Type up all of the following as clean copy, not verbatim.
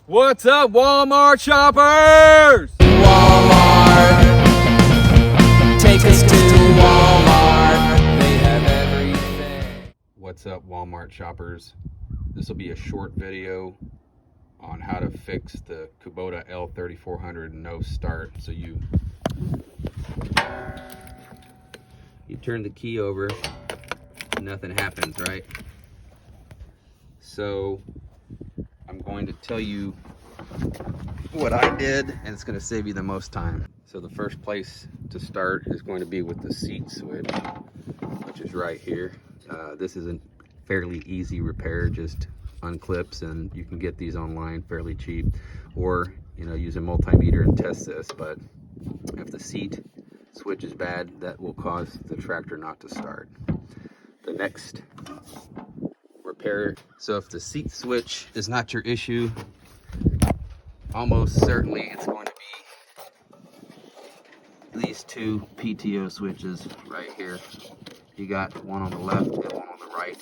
What's up, Walmart shoppers? Walmart, take us to Walmart. They have everything. What's up, Walmart shoppers? This will be a short video on how to fix the Kubota L3400 no start. So you turn the key over, nothing happens, right? So I'm going to tell you what I did, and it's going to save you the most time. So the first place to start is going to be with the seat switch, which is right here. This is a fairly easy repair, just unclips, and you can get these online fairly cheap, or use a multimeter and test this. But if the seat switch is bad, that will cause the tractor not to start. The next repair, so if the seat switch is not your issue, almost certainly it's going to be these two PTO switches right here. You got one on the left and one on the right.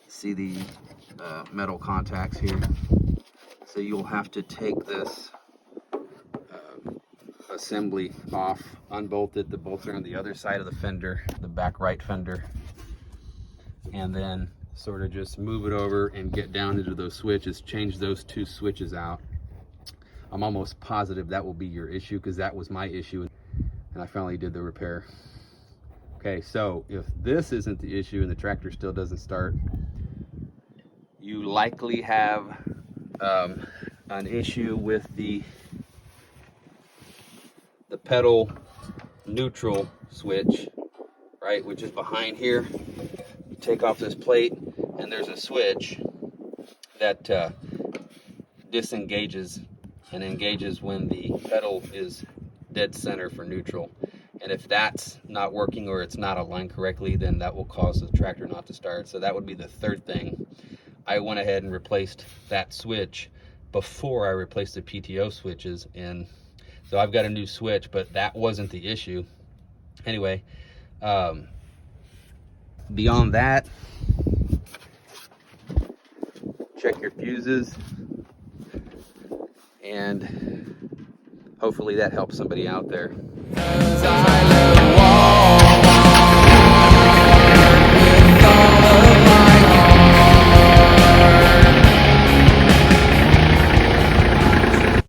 See the metal contacts here? So you'll have to take this assembly off, unbolt it. The bolts are on the other side of the fender, the back right fender, and then sort of just move it over and get down into those switches, change those two switches out. I'm almost positive that will be your issue, because that was my issue and I finally did the repair. Okay, so if this isn't the issue and the tractor still doesn't start, you likely have an issue with the pedal neutral switch, right, which is behind here. You take off this plate and there's a switch that disengages and engages when the pedal is dead center for neutral. And if that's not working, or it's not aligned correctly, then that will cause the tractor not to start. So that would be the third thing. I went ahead and replaced that switch before I replaced the PTO switches, and so I've got a new switch, but that wasn't the issue. Anyway, beyond that, check your fuses, and hopefully that helps somebody out there.